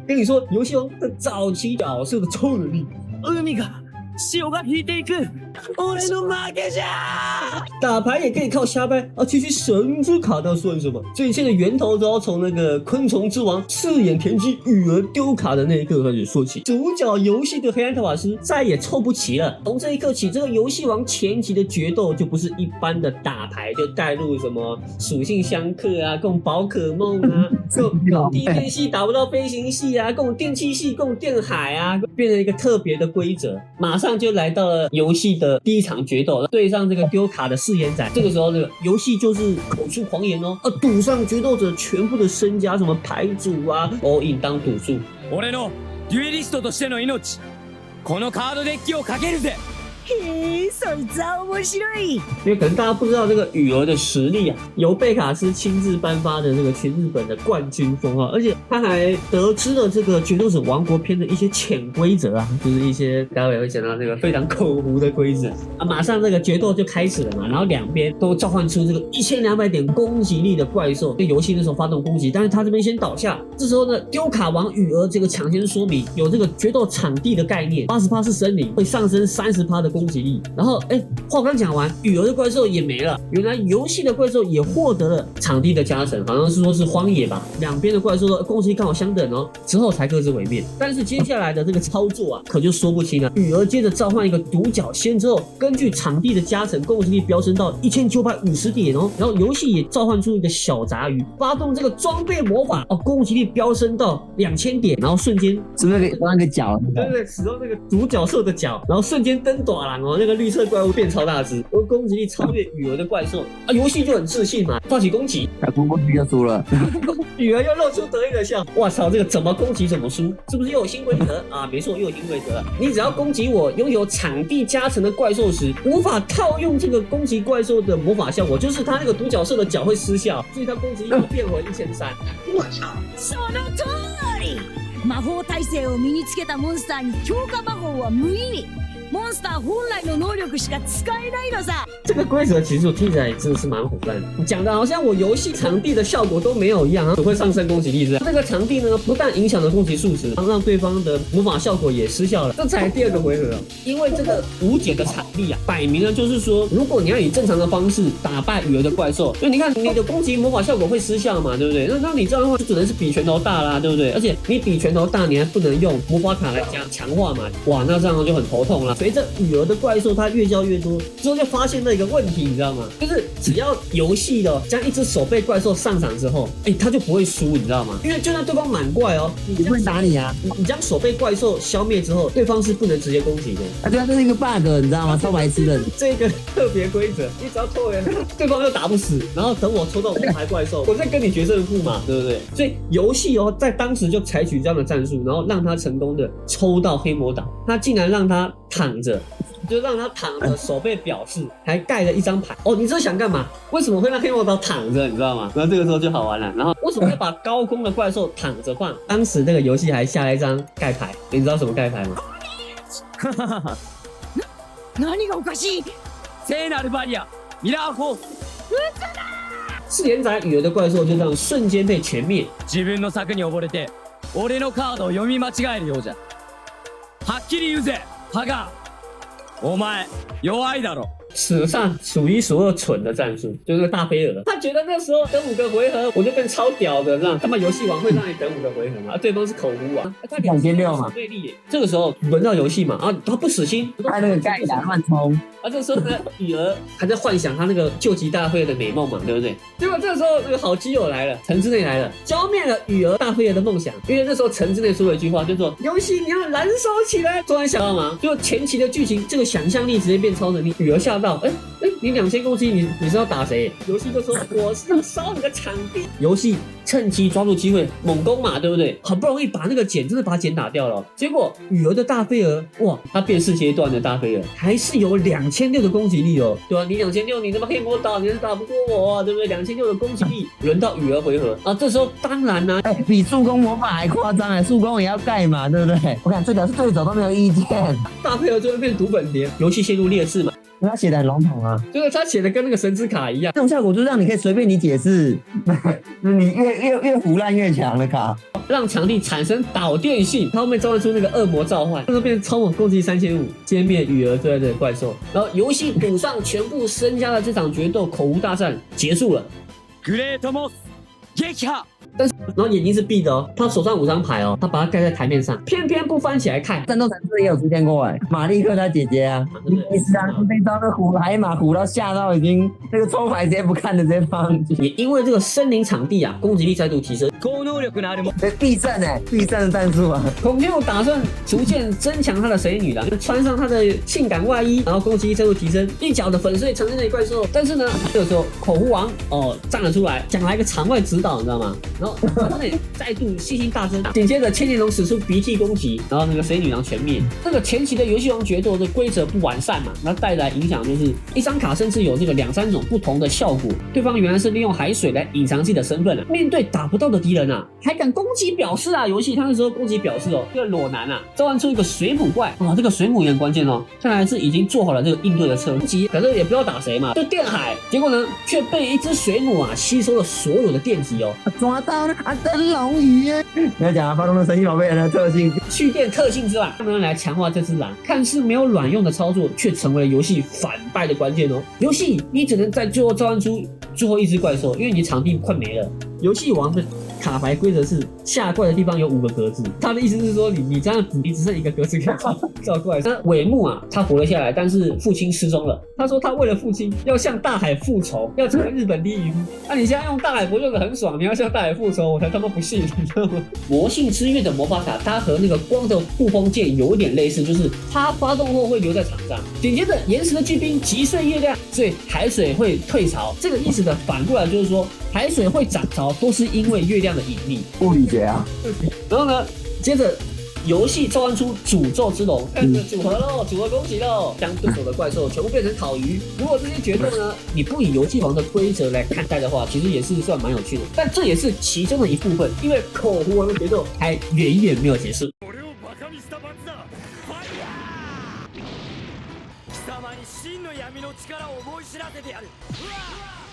跟你说，游戏王的早期角色的超能力。海が潮が引いていく。俺の負けじゃ！打牌也可以靠瞎掰啊！其实神之卡那算什么？这一切的源头都要从那个昆虫之王赤眼田鸡羽儿丢卡的那一刻开始说起。主角游戏的黑暗塔法师再也凑不齐了。从这一刻起，这个游戏王前期的决斗就不是一般的打牌，就带入什么属性相克啊，共宝可梦啊，共地面系打不到飞行系啊，共电气系，共电海啊，变成一个特别的规则。马上就来到了游戏的第一场决斗，对上这个丢卡的誓言仔。这个时候，这个游戏就是口出狂言哦，赌上决斗者全部的身家，什么牌组啊，all in 当赌注。俺のデュエリストとしての命、このカードデッキをかけるぜ。へえ、そいつは面白い。因为可能大家不知道这个羽儿的实力啊，由贝卡斯亲自颁发的这个全日本的冠军封号，而且他还得知了这个决斗者王国篇的一些潜规则啊，就是一些待会也会讲到这个非常口胡的规则啊。马上这个决斗就开始了嘛，然后两边都召唤出这个1200点攻击力的怪兽，对游戏那时候发动攻击，但是他这边先倒下。这时候呢，丢卡王羽儿这个抢先说明有这个决斗场地的概念，80%是森林，会上升30%的攻击力。然后话刚讲完，羽儿的怪兽也没了。原来游戏的怪兽也获得了场地的加成，好像是说是荒野吧。两边的怪兽的攻击力刚好相等哦，之后才各自毁灭。但是接下来的这个操作啊，可就说不清了。羽儿接着召唤一个独角仙之后，根据场地的加成，攻击力飙升到1950点哦。然后游戏也召唤出一个小杂鱼，发动这个装备魔法哦，攻击力飙升到2000点，然后瞬间是不是那个脚？对对，使用那个独角兽的脚，然后瞬间登短廊哦，那个绿色怪物变超大只，而攻击力超越羽儿的怪兽啊，游戏就很自信嘛，发起攻击，不过去就输了。羽儿又露出得意的笑，哇操，这个怎么攻击怎么输，是不是又有新规则啊？没错，又有新规则了，你只要攻击我拥有场地加成的怪兽时，无法套用这个攻击怪兽的魔法效果，就是他那个独角兽的脚会失效，所以他攻击力变回1300。我操！その通り。魔法耐性を身につけたモンスターに強化魔法は無意味。モンスター本来の能力しか使えないのさ。这个规则其实我听起来真的是蛮虎烂的，讲的好像我游戏场地的效果都没有一样，只会上升攻击力这样。这个场地呢，不但影响了攻击数值，让对方的魔法效果也失效了。这才第2个回合，因为这个无解的场地啊，摆明了就是说，如果你要以正常的方式打败羽儿的怪兽，就你看你的攻击魔法效果会失效嘛，对不对？那你这样的话就只能是比拳头大啦，对不对？而且你比拳头大，你还不能用魔法卡来强化嘛，哇，那这样就很头痛了。随着羽儿的怪兽它越叫越多，之后就发现了一个问题，你知道吗？就是只要游戏的将一只手背怪兽上场之后，它就不会输，你知道吗？因为就算对方满怪哦，你不会打你啊！你将手背怪兽消灭之后，对方是不能直接攻击的。啊，对啊，这是一个 bug，你知道吗？超白痴的。这个特别规则，你只要拖人，对方又打不死，然后等我抽到红牌怪兽，我再跟你决胜负嘛，对不对？所以游戏哦，在当时就采取这样的战术，然后让他成功的抽到黑魔岛，他竟然让他躺着。就让他躺着，手背表示，还盖了一张牌。哦，你这想干嘛？为什么会让黑魔岛躺着？你知道吗？然后这个时候就好玩了。然后为什么会把高空的怪兽躺着放？当时这个游戏还下了一张盖牌，你知道什么盖牌吗？何がおかしい？聖なるバリア、ミラーフォース。4連载羽儿的怪兽就这样瞬間被全滅。自分の策に溺れて、俺のカードを読み間違えるようじゃ。はっきり言うぜ、ハガー。お前弱いだろ。史上数1数2蠢的战术，就是大飞蛾。他觉得那时候等5个回合，我就变超屌的，这样他妈游戏王会让你等5个回合吗？对方是口胡啊，他2600嘛，对力耶。这个时候轮到游戏嘛，啊，他不死心，他那个盖打乱冲。啊，这时候呢，羽儿还在幻想他那个救急大会的美梦嘛，对不对？结果这个时候那个好基友来了，城之内来了，浇灭了羽儿大飞蛾的梦想。因为那时候城之内说了一句话，就说游戏你要燃烧起来。突然想到吗？就前期的剧情，这个想象力直接变超能力。羽儿吓到，你2000攻击，你是要打谁？游戏就说我是要烧你的场地。游戏趁机抓住机会猛攻嘛，对不对？好不容易把那个茧真的把茧打掉了，结果羽儿的大飞蛾，哇，它变世阶段的大飞蛾还是有2600的攻击力哦，对吧？你2600，你他妈黑魔岛你是打不过我啊，对不对？2600的攻击力，轮到羽儿回合啊，这时候当然啦、比助攻魔法还夸张哎，助攻也要盖嘛，对不对？我看最屌是对手都没有意见，大飞蛾就会变读本田，游戏陷入劣势嘛。他写的很笼统啊，就是他写的跟那个神之卡一样，这种效果就让你可以随便你解释，你越胡乱越强的卡。让场地产生导电性，他后面召唤出那个恶魔召唤，那个变成超猛攻击3500，歼灭雨儿最爱的怪兽，然后游戏赌上全部身家的这场决斗口无大战结束了。グレートモス撃破。然后眼睛是闭的哦，他手上5张牌哦，他把它盖在台面上，偏偏不翻起来看。战斗城市也有出现过哎，马利克他姐姐啊，你是啊，那招那虎海马虎到吓到已经那个抽牌直接不看的直接放上去，也因为这个森林场地啊，攻击力再度提升。高能力のあるも必胜哎，必胜的战术啊！孔雀打算逐渐增强他的水女郎，穿上他的性感外衣，然后攻击力再度提升，一脚的粉碎城内的怪兽。但是呢，这个时候口胡王站了出来，想来一个场外指导，你知道吗？然后场内再度信心大增，紧接着千年龙使出鼻涕攻击，然后那个水女郎全灭。这个前期的游戏王决斗的规则不完善嘛，那带来影响就是一张卡甚至有这个2-3种不同的效果。对方原来是利用海水来隐藏自己的身份面对打不到的敌人啊，还敢攻击表示啊！游戏他那时候攻击表示这个裸男啊，召唤出一个水母怪，哇，这个水母也很关键哦，看来是已经做好了这个应对的策略，可是也不知道打谁嘛，就电海，结果呢却被一只水母啊吸收了所有的电击哦，抓到了啊，灯笼鱼耶！你要讲啊，发动了神奇宝贝人的特性，蓄电特性之外，他们来强化这只狼，看似没有卵用的操作，却成为了游戏反败的关键哦。游戏你只能在最后召唤出最后一只怪兽，因为你场地快没了。游戏王的卡牌规则是下怪的地方有5个格子，他的意思是说你这样子你只剩1个格子可以造怪。那尾木啊，他活了下来，但是父亲失踪了。他说他为了父亲要向大海复仇，要成为日本第1渔夫。那你现在用大海不用的很爽，你要向大海复仇，我才他妈不信，你知道吗？魔性之月的魔法卡，它和那个光的护风剑有一点类似，就是它发动后会留在场上，紧接着岩石的巨冰击碎月亮，所以海水会退潮。这个意思的反过来就是说，海水会涨潮都是因为月亮的引力。物理学啊。然后呢，接着游戏召唤出诅咒之龙，看着组合喽，组合攻击喽，将对手的怪兽全部变成烤鱼。如果这些决斗呢，你不以游戏王的规则来看待的话，其实也是算蛮有趣的。但这也是其中的一部分，因为口胡王的决斗还远远没有结束。俺をバカにした罰だ。ファイヤー。貴様に真の闇の力を思い知らせてやる。うわ